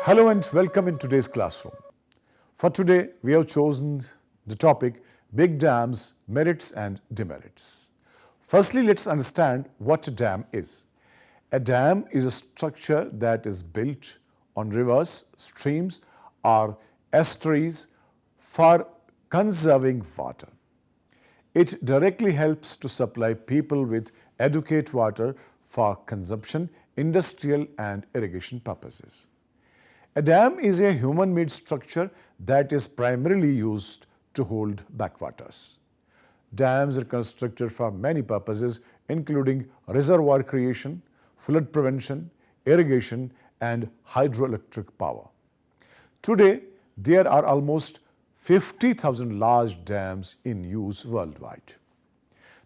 Hello and welcome in today's classroom. For today, we have chosen the topic Big Dams, Merits and Demerits. Firstly, let's understand what a dam is. A dam is a structure that is built on rivers, streams, or estuaries for conserving water. It directly helps to supply people with adequate water for consumption, industrial and irrigation purposes. A dam is a human-made structure that is primarily used to hold backwaters. Dams are constructed for many purposes, including reservoir creation, flood prevention, irrigation, and hydroelectric power. Today, there are almost 50,000 large dams in use worldwide.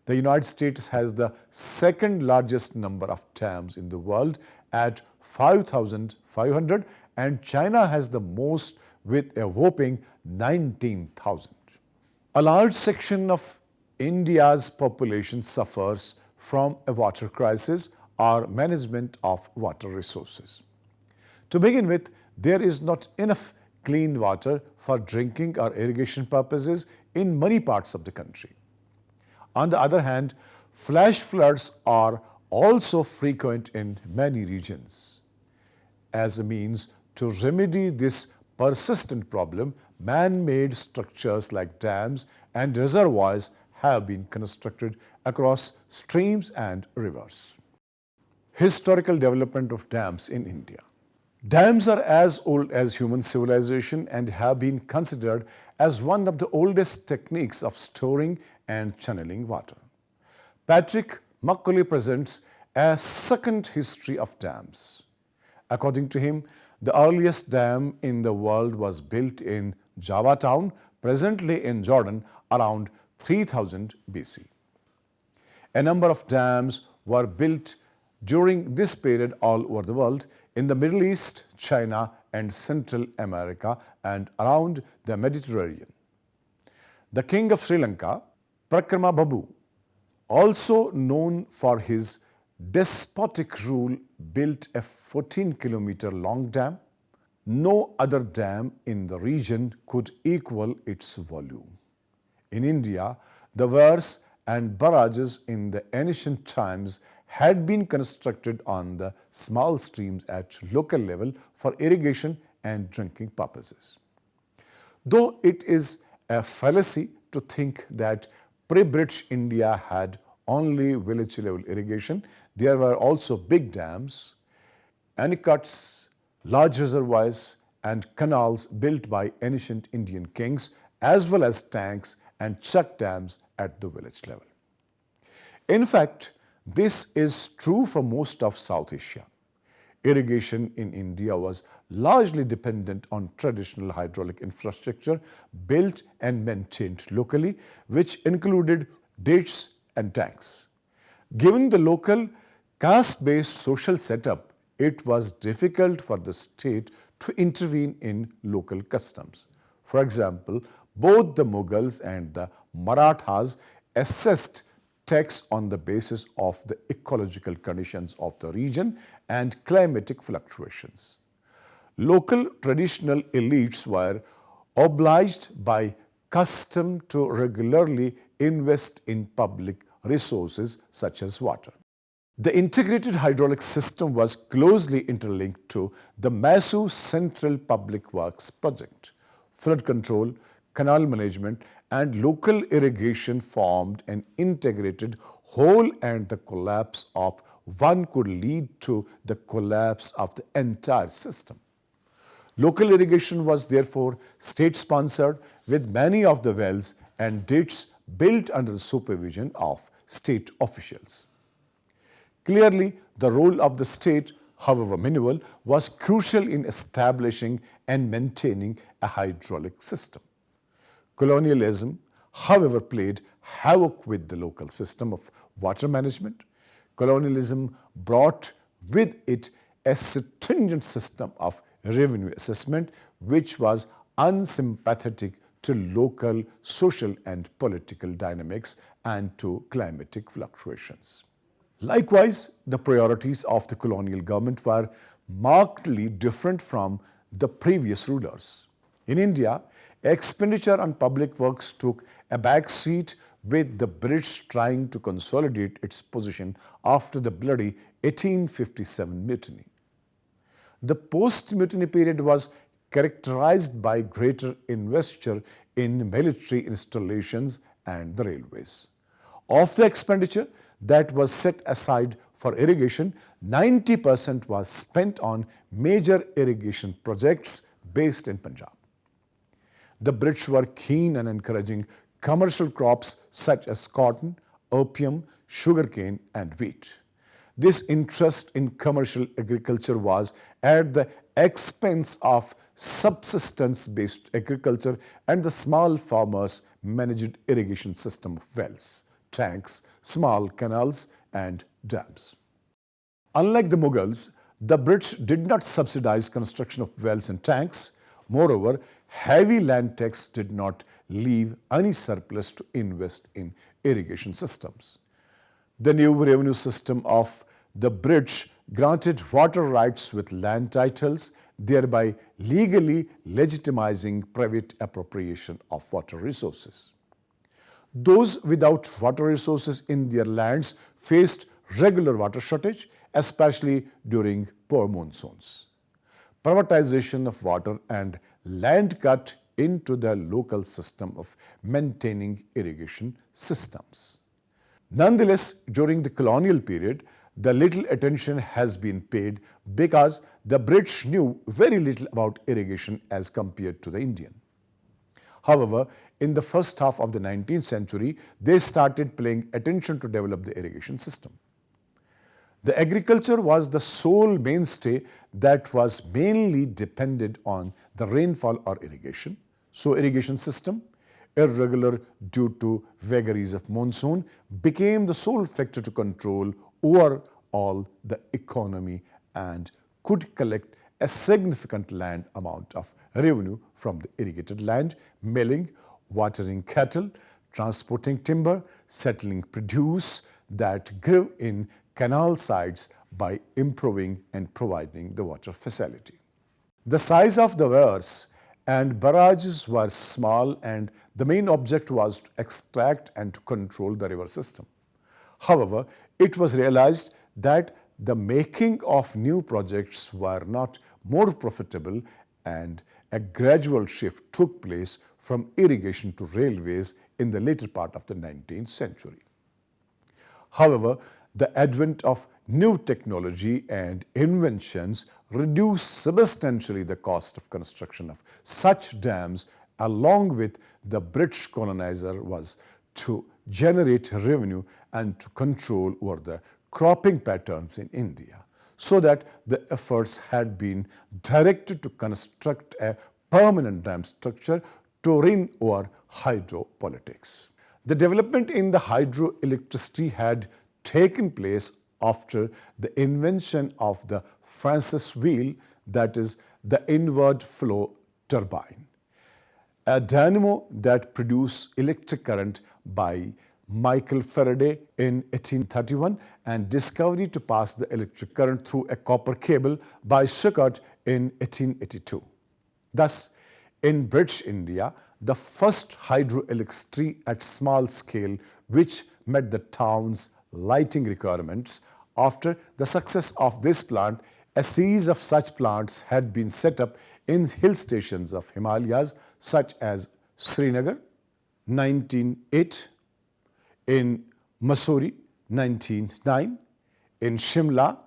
The United States has the second largest number of dams in the world at 5,500, and China has the most with a whopping 19,000. A large section of India's population suffers from a water crisis or management of water resources. To begin with, there is not enough clean water for drinking or irrigation purposes in many parts of the country. On the other hand, flash floods are also frequent in many regions. As a means to remedy this persistent problem, man-made structures like dams and reservoirs have been constructed across streams and rivers. Historical development of dams in India. Dams are as old as human civilization and have been considered as one of the oldest techniques of storing and channeling water. Patrick Macaulay presents a second history of dams. According to him, the earliest dam in the world was built in Java town, presently in Jordan, around 3000 BC. A number of dams were built during this period all over the world, in the Middle East, China, and Central America, and around the Mediterranean. The king of Sri Lanka, Prakrama Babu, also known for his despotic rule, built a 14-kilometer long dam. No other dam in the region could equal its volume. In India, the weirs and barrages in the ancient times had been constructed on the small streams at local level for irrigation and drinking purposes. Though it is a fallacy to think that pre-British India had only village level irrigation, there were also big dams, aqueducts, large reservoirs and canals built by ancient Indian kings, as well as tanks and check dams at the village level. In fact, this is true for most of South Asia. Irrigation in India was largely dependent on traditional hydraulic infrastructure built and maintained locally, which included ditches and tanks. Given the local caste-based social setup, it was difficult for the state to intervene in local customs. For example, both the Mughals and the Marathas assessed tax on the basis of the ecological conditions of the region and climatic fluctuations. Local traditional elites were obliged by custom to regularly invest in public resources such as water. The integrated hydraulic system was closely interlinked to the massive Central Public Works project. Flood control, canal management, and local irrigation formed an integrated whole, and the collapse of one could lead to the collapse of the entire system. Local irrigation was therefore state-sponsored, with many of the wells and ditches built under the supervision of state officials. Clearly, the role of the state, however minimal, was crucial in establishing and maintaining a hydraulic system. Colonialism, however, played havoc with the local system of water management. Colonialism brought with it a stringent system of revenue assessment, which was unsympathetic to local social and political dynamics and to climatic fluctuations. Likewise, the priorities of the colonial government were markedly different from the previous rulers. In India, expenditure on public works took a back seat, with the British trying to consolidate its position after the bloody 1857 mutiny. The post-mutiny period was characterized by greater investiture in military installations and the railways. Of the expenditure that was set aside for irrigation, 90% was spent on major irrigation projects based in Punjab. The British were keen on encouraging commercial crops such as cotton, opium, sugarcane, and wheat. This interest in commercial agriculture was at the expense of subsistence-based agriculture, and the small farmers managed irrigation system of wells, tanks, small canals, and dams. Unlike the Mughals, the British did not subsidize construction of wells and tanks. Moreover, heavy land tax did not leave any surplus to invest in irrigation systems. The new revenue system of the British granted water rights with land titles, thereby legally legitimizing private appropriation of water resources. Those without water resources in their lands faced regular water shortage, especially during poor monsoons. Privatization of water and land cut into the local system of maintaining irrigation systems. Nonetheless, during the colonial period, the little attention has been paid because the British knew very little about irrigation as compared to the Indian. However, in the first half of the 19th century, they started paying attention to develop the irrigation system. The agriculture was the sole mainstay that was mainly dependent on the rainfall or irrigation. So irrigation system, irregular due to vagaries of monsoon, became the sole factor to control overall the economy and could collect a significant land amount of revenue from the irrigated land, milling, watering cattle, transporting timber, settling produce that grew in canal sides by improving and providing the water facility. The size of the weirs and barrages were small, and the main object was to extract and to control the river system. However, it was realized that the making of new projects were not more profitable, and a gradual shift took place from irrigation to railways in the later part of the 19th century. However, the advent of new technology and inventions reduced substantially the cost of construction of such dams, along with the British colonizer was to generate revenue and to control over the cropping patterns in India, so that the efforts had been directed to construct a permanent dam structure to reign over hydropolitics. The development in the hydroelectricity had taken place after the invention of the Francis wheel, that is the inward flow turbine, a dynamo that produced electric current by Michael Faraday in 1831, and discovery to pass the electric current through a copper cable by Schuckert in 1882. Thus, in British India, the first hydroelectricity at small scale which met the town's lighting requirements. After the success of this plant, a series of such plants had been set up in hill stations of Himalayas such as Srinagar, 1908, in Mussoorie, 1909, in Shimla,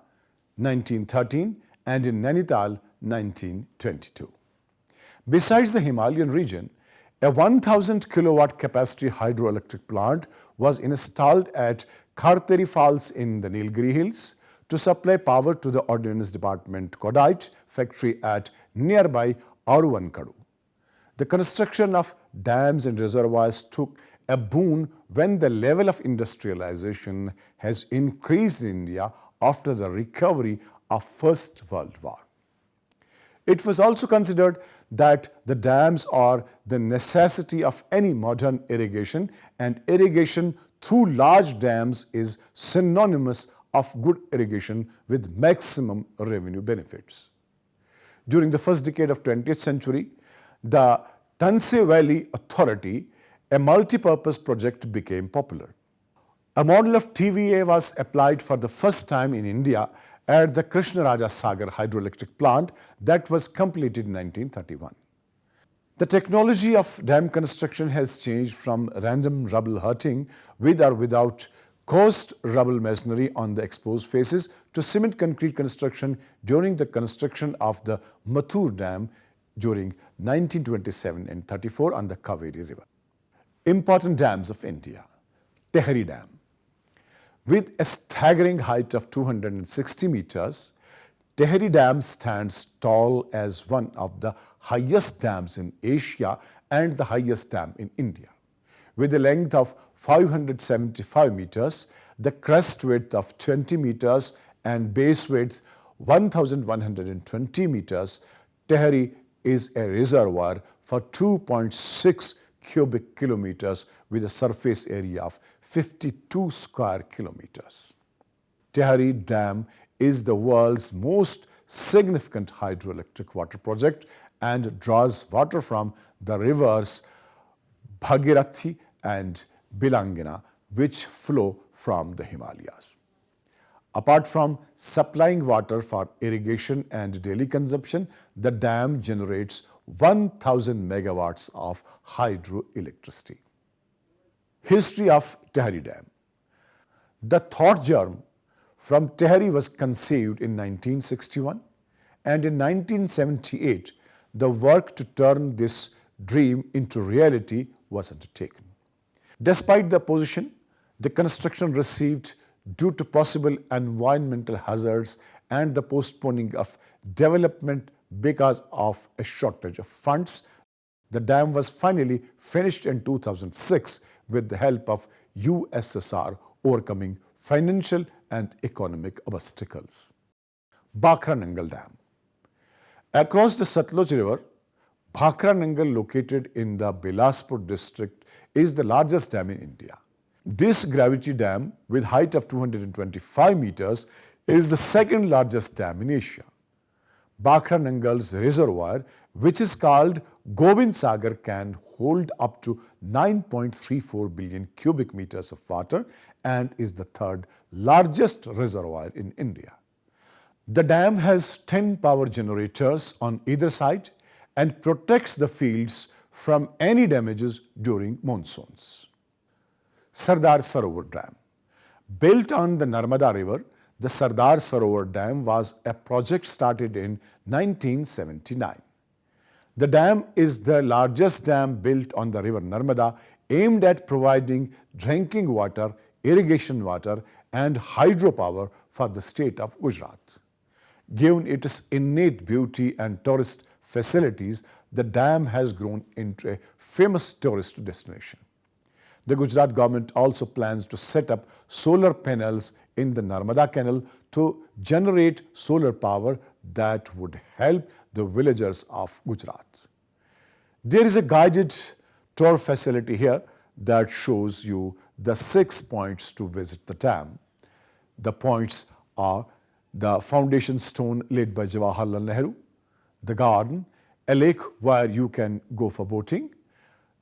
1913, and in Nainital, 1922. Besides the Himalayan region, a 1,000 kilowatt capacity hydroelectric plant was installed at Kharteri Falls in the Nilgiri Hills to supply power to the Ordnance Department Kodite factory at nearby Aruvankadu. The construction of dams and reservoirs took a boon when the level of industrialization has increased in India after the recovery of First World War. It was also considered that the dams are the necessity of any modern irrigation, and irrigation through large dams is synonymous of good irrigation with maximum revenue benefits. During the first decade of 20th century, the Tansy Valley Authority, a multi-purpose project, became popular. A model of TVA was applied for the first time in India at the Krishnaraja Sagar hydroelectric plant that was completed in 1931. The technology of dam construction has changed from random rubble hurting with or without coarse rubble masonry on the exposed faces to cement concrete construction during the construction of the Mathur Dam during 1927 and 34 on the Kaveri River. Important dams of India. Tehri Dam. With a staggering height of 260 meters, Tehri Dam stands tall as one of the highest dams in Asia and the highest dam in India. With a length of 575 meters, the crest width of 20 meters and base width 1120 meters, Tehri is a reservoir for 2.6 cubic kilometers with a surface area of 52 square kilometers. Tehri Dam is the world's most significant hydroelectric water project and draws water from the rivers Bhagirathi and Bilangina, which flow from the Himalayas. Apart from supplying water for irrigation and daily consumption, the dam generates 1,000 megawatts of hydroelectricity. History of Tehri Dam. The thought germ from Tehri was conceived in 1961, and in 1978, the work to turn this dream into reality was undertaken. Despite the opposition the construction received due to possible environmental hazards and the postponing of development because of a shortage of funds, the dam was finally finished in 2006 with the help of USSR overcoming financial and economic obstacles. Bhakra Nangal Dam. Across the Satluj River, Bhakra Nangal, located in the Bilaspur district, is the largest dam in India. This gravity dam, with height of 225 meters, is the second largest dam in Asia. Bhakra Nangal's reservoir, which is called Gobind Sagar, can hold up to 9.34 billion cubic meters of water and is the third largest reservoir in India. The dam has 10 power generators on either side and protects the fields from any damages during monsoons. Sardar Sarovar Dam. Built on the Narmada River, the Sardar Sarovar Dam was a project started in 1979. The dam is the largest dam built on the river Narmada, aimed at providing drinking water, irrigation water and hydropower for the state of Gujarat. Given its innate beauty and tourist facilities, the dam has grown into a famous tourist destination. The Gujarat government also plans to set up solar panels in the Narmada Canal to generate solar power that would help the villagers of Gujarat. There is a guided tour facility here that shows you the 6 points to visit the dam. The points are the foundation stone laid by Jawaharlal Nehru, the garden, a lake where you can go for boating,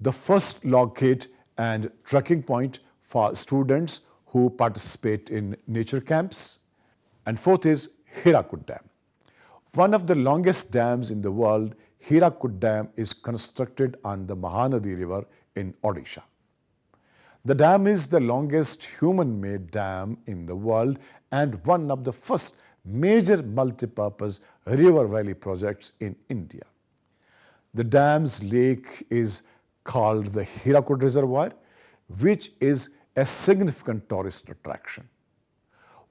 the first log gate and trekking point for students who participate in nature camps, and fourth is Hirakud Dam. One of the longest dams in the world, Hirakud Dam is constructed on the Mahanadi River in Odisha. The dam is the longest human-made dam in the world and one of the first major multi-purpose river valley projects in India. The dam's lake is called the Hirakud Reservoir, which is a significant tourist attraction.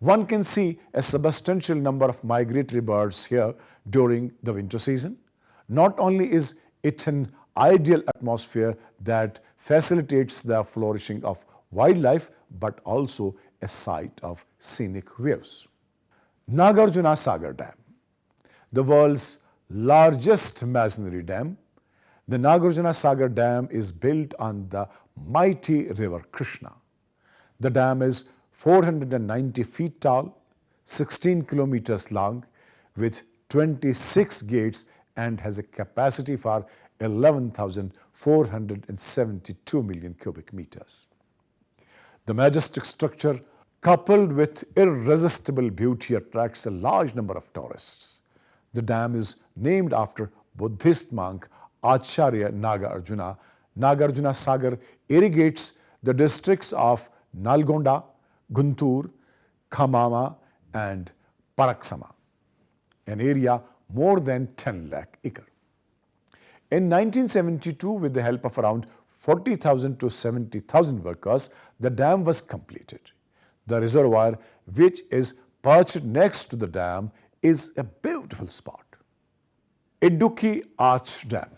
One can see a substantial number of migratory birds here during the winter season. Not only is it an ideal atmosphere that facilitates the flourishing of wildlife, but also a site of scenic views. Nagarjuna Sagar Dam, the world's largest masonry dam. The Nagarjuna Sagar Dam is built on the mighty river Krishna. The dam is 490 feet tall, 16 kilometers long, with 26 gates and has a capacity for 11,472 million cubic meters. The majestic structure, coupled with irresistible beauty, attracts a large number of tourists. The dam is named after Buddhist monk Acharya Nagarjuna. Nagarjuna Sagar irrigates the districts of Nalgonda, Guntur, Khamama and Paraksama, an area more than 10 lakh acre. In 1972, with the help of around 40,000 to 70,000 workers, the dam was completed. The reservoir, which is perched next to the dam, is a beautiful spot. Idukki Arch Dam.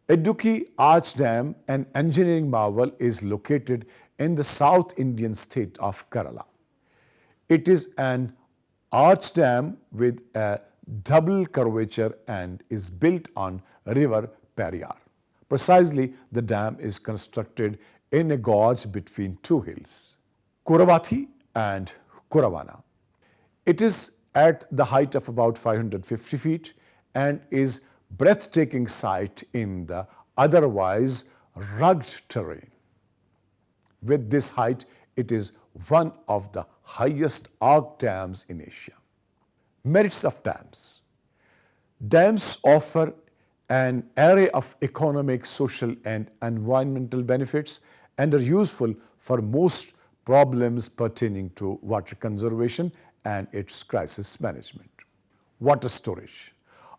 Idukki Arch Dam, an engineering marvel, is located in the South Indian state of Kerala. It is an arch dam with a double curvature and is built on river Periyar. Precisely, the dam is constructed in a gorge between two hills, Kuravathi and Kuravana. It is at the height of about 550 feet and is breathtaking sight in the otherwise rugged terrain. With this height, it is one of the highest arch dams in Asia. Merits of dams. Dams offer an array of economic, social and environmental benefits and are useful for most problems pertaining to water conservation and its crisis management. Water storage.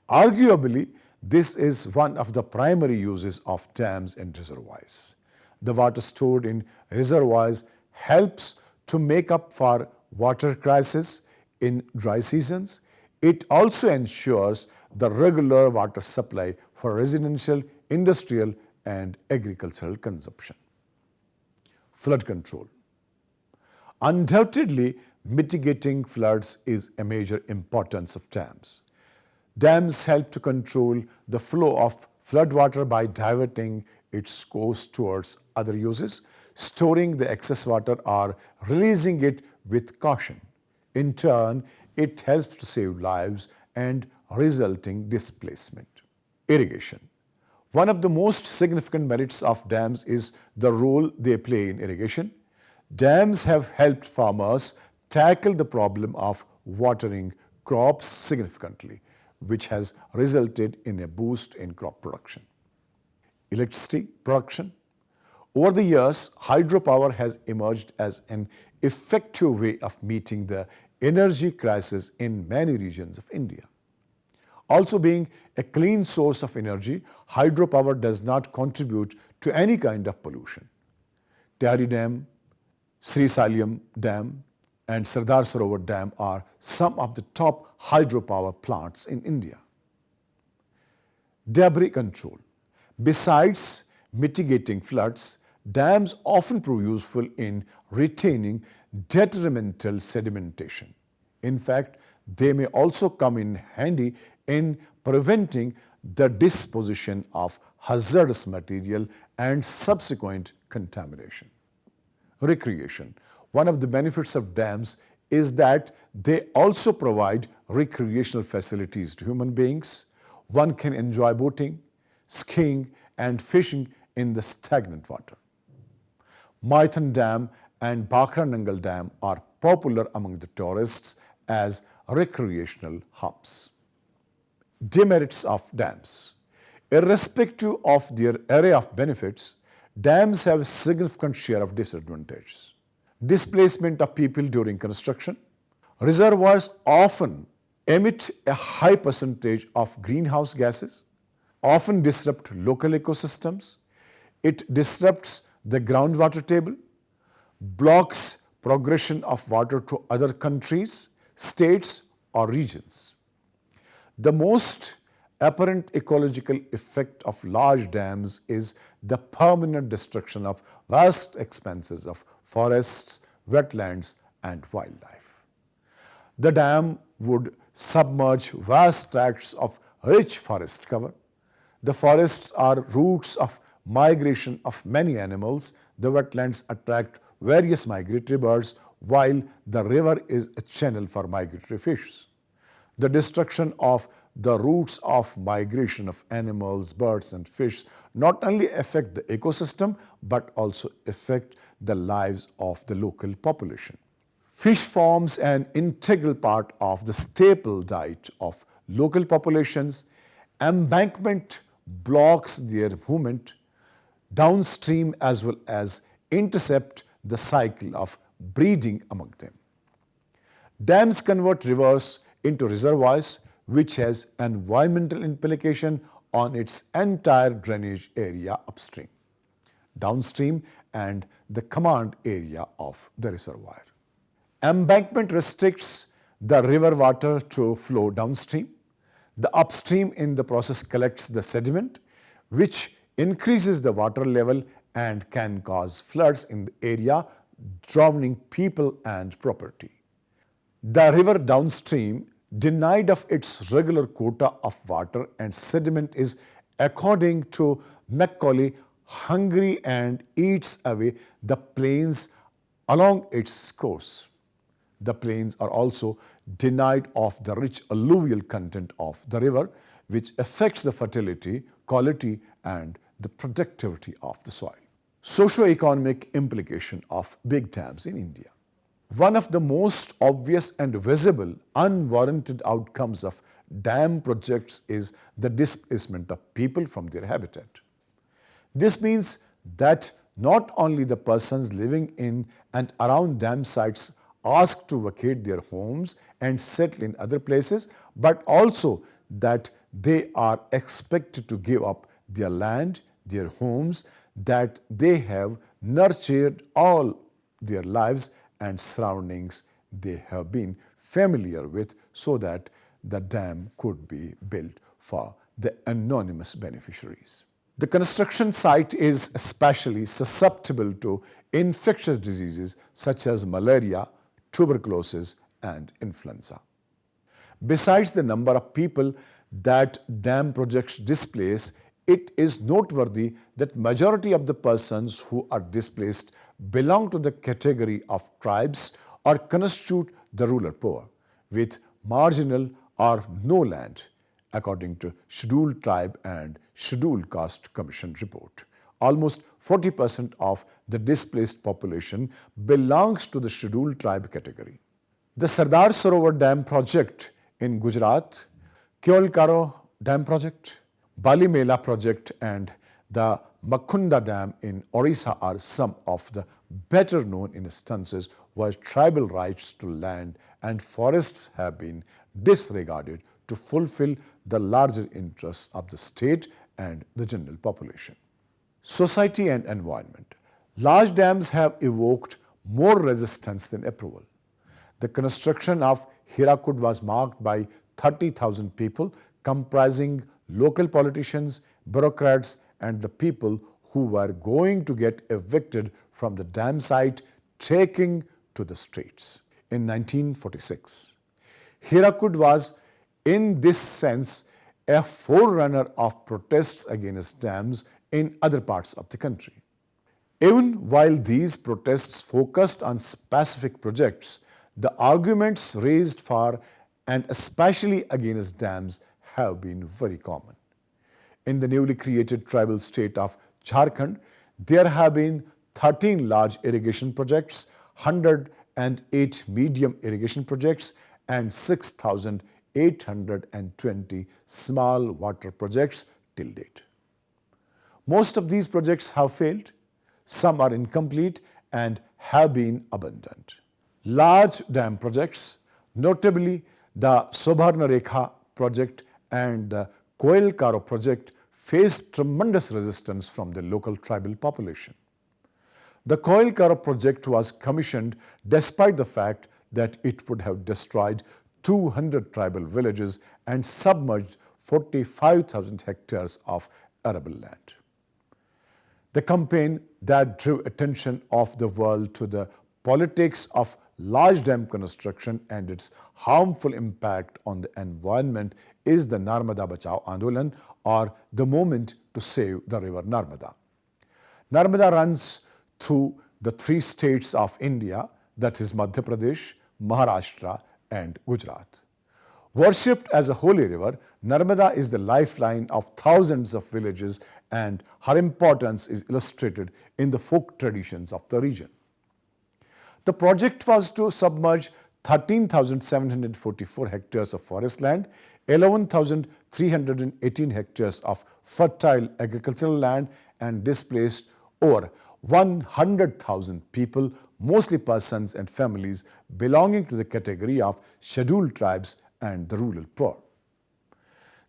Arguably, this is one of the primary uses of dams and reservoirs. The water stored in reservoirs helps to make up for water crisis in dry seasons. It also ensures the regular water supply for residential, industrial and agricultural consumption. Flood control. Undoubtedly, mitigating floods is a major importance of dams. Dams help to control the flow of floodwater by diverting its course towards other uses, storing the excess water or releasing it with caution. In turn, it helps to save lives and resulting displacement. Irrigation. One of the most significant merits of dams is the role they play in irrigation. Dams have helped farmers tackle the problem of watering crops significantly, which has resulted in a boost in crop production. Electricity production. Over the years, hydropower has emerged as an effective way of meeting the energy crisis in many regions of India. Also, being a clean source of energy, hydropower does not contribute to any kind of pollution. Tehri Dam, Sri Salyam Dam and Sardar Sarovar Dam are some of the top hydropower plants in India. Debris control. Besides mitigating floods, dams often prove useful in retaining detrimental sedimentation. In fact, they may also come in handy in preventing the disposition of hazardous material and subsequent contamination. Recreation. One of the benefits of dams is that they also provide recreational facilities to human beings. One can enjoy boating, skiing and fishing in the stagnant water. Maithan Dam and Bhakra Nangal Dam are popular among the tourists as recreational hubs. Demerits of dams. Irrespective of their array of benefits, dams have a significant share of disadvantages. Displacement of people during construction. Reservoirs often emit a high percentage of greenhouse gases, often disrupt local ecosystems. It disrupts the groundwater table, blocks progression of water to other countries, states or regions. The most apparent ecological effect of large dams is the permanent destruction of vast expanses of forests, wetlands and wildlife. The dam would submerge vast tracts of rich forest cover. The forests are routes of migration of many animals. The wetlands attract various migratory birds, while the river is a channel for migratory fish. The destruction of the routes of migration of animals, birds and fish not only affect the ecosystem but also affect the lives of the local population. Fish forms an integral part of the staple diet of local populations. Embankment blocks their movement downstream as well as intercept the cycle of breeding among them. Dams convert rivers into reservoirs, which has environmental implication on its entire drainage area upstream, downstream and the command area of the reservoir. Embankment restricts the river water to flow downstream. The upstream in the process collects the sediment, which increases the water level and can cause floods in the area, drowning people and property. The river downstream, denied of its regular quota of water and sediment, is, according to Macaulay, hungry and eats away the plains along its course. The plains are also denied of the rich alluvial content of the river, which affects the fertility, quality and the productivity of the soil. Socio-economic implication of big dams in India. One of the most obvious and visible unwarranted outcomes of dam projects is the displacement of people from their habitat. This means that not only the persons living in and around dam sites asked to vacate their homes and settle in other places, but also that they are expected to give up their land, their homes that they have nurtured all their lives and surroundings they have been familiar with, so that the dam could be built for the anonymous beneficiaries. The construction site is especially susceptible to infectious diseases such as malaria, tuberculosis and influenza. Besides the number of people that dam projects displace, it is noteworthy that majority of the persons who are displaced belong to the category of tribes or constitute the rural poor with marginal or no land, according to Scheduled Tribe and Scheduled Caste Commission report. Almost 40% of the displaced population belongs to the Scheduled Tribe category. The Sardar Sarovar Dam project in Gujarat, Keolkaro Dam project, Bali Mela project and the Makhunda Dam in Orissa are some of the better known instances where tribal rights to land and forests have been disregarded to fulfill the larger interests of the state and the general population. Society and environment. Large dams have evoked more resistance than approval. The construction of Hirakud was marked by 30,000 people comprising local politicians, bureaucrats and the people who were going to get evicted from the dam site taking to the streets. In 1946, Hirakud was in this sense a forerunner of protests against dams in other parts of the country. Even while these protests focused on specific projects, the arguments raised for and especially against dams have been very common. In the newly created tribal state of Jharkhand, there have been 13 large irrigation projects, 108 medium irrigation projects and 6,820 small water projects till date. Most of these projects have failed, some are incomplete and have been abandoned. Large dam projects, notably the Sobarna Rekha project and the Koel Karo project, faced tremendous resistance from the local tribal population. The Koel Karo project was commissioned despite the fact that it would have destroyed 200 tribal villages and submerged 45,000 hectares of arable land. The campaign that drew attention of the world to the politics of large dam construction and its harmful impact on the environment is the Narmada Bachao Andolan, or the movement to save the river Narmada. Narmada runs through the three states of India, that is Madhya Pradesh, Maharashtra and Gujarat. Worshipped as a holy river, Narmada is the lifeline of thousands of villages, and her importance is illustrated in the folk traditions of the region. The project was to submerge 13,744 hectares of forest land, 11,318 hectares of fertile agricultural land, and displaced over 100,000 people, mostly persons and families belonging to the category of scheduled tribes and the rural poor.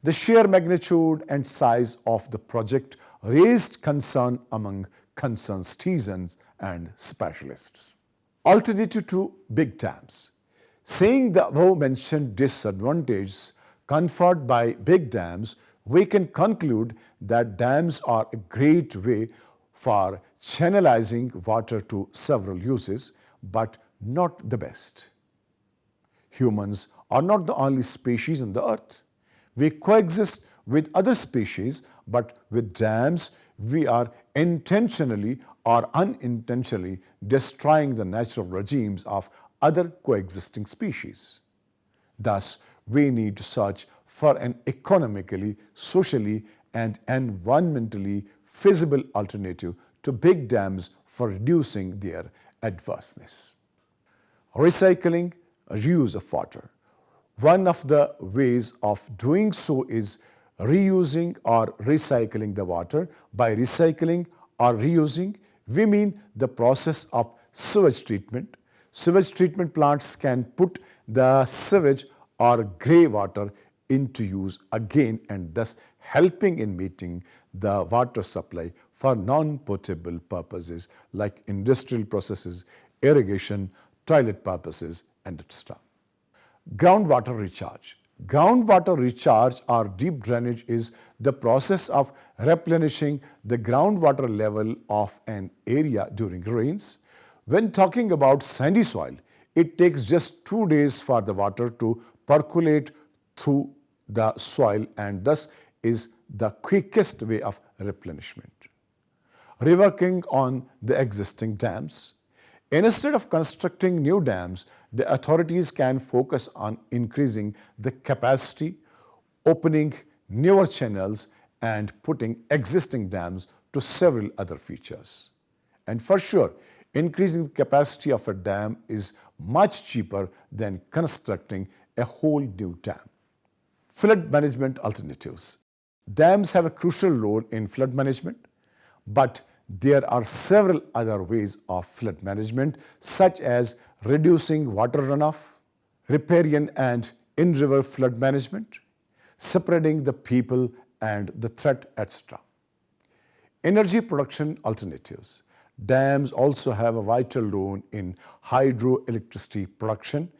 The sheer magnitude and size of the project raised concern among concerned citizens and specialists. Alternative to big dams. Seeing the above-mentioned disadvantages conferred by big dams, we can conclude that dams are a great way for channelizing water to several uses, but not the best. Humans are not the only species on the earth. We coexist with other species, but with dams, we are intentionally or unintentionally destroying the natural regimes of other coexisting species. Thus, we need to search for an economically, socially, and environmentally feasible alternative to big dams for reducing their adverseness. Recycling, reuse of water. One of the ways of doing so is reusing or recycling the water. By recycling or reusing, we mean the process of sewage treatment. Sewage treatment plants can put the sewage or grey water into use again, and thus helping in meeting the water supply for non-potable purposes like industrial processes, irrigation, toilet purposes, and etc. Groundwater recharge. Groundwater recharge or deep drainage is the process of replenishing the groundwater level of an area during rains. When talking about sandy soil, it takes just 2 days for the water to percolate through the soil, and thus is the quickest way of replenishment. Reworking on the existing dams. Instead of constructing new dams, the authorities can focus on increasing the capacity, opening newer channels, and putting existing dams to several other features. And for sure, increasing the capacity of a dam is much cheaper than constructing a whole new dam. Flood management alternatives. Dams have a crucial role in flood management, but there are several other ways of flood management, such as reducing water runoff, riparian and in-river flood management, spreading the people and the threat, etc. Energy production alternatives. Dams also have a vital role in hydroelectricity production,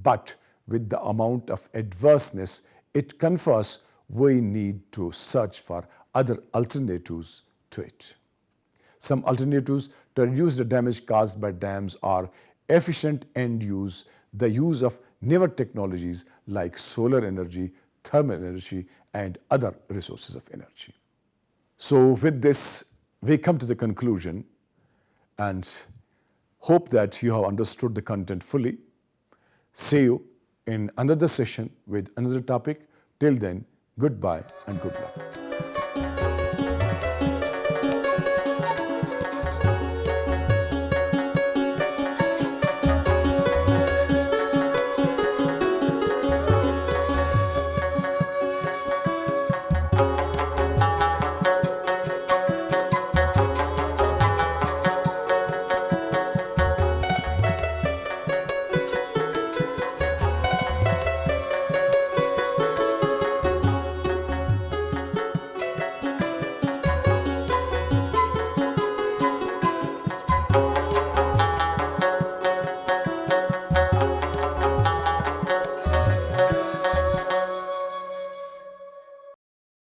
but with the amount of adverseness it confers, we need to search for other alternatives to it. Some alternatives to reduce the damage caused by dams are efficient end use, the use of newer technologies like solar energy, thermal energy, and other resources of energy. So with this, we come to the conclusion and hope that you have understood the content fully. See you in another session with another topic. Till then, goodbye and good luck.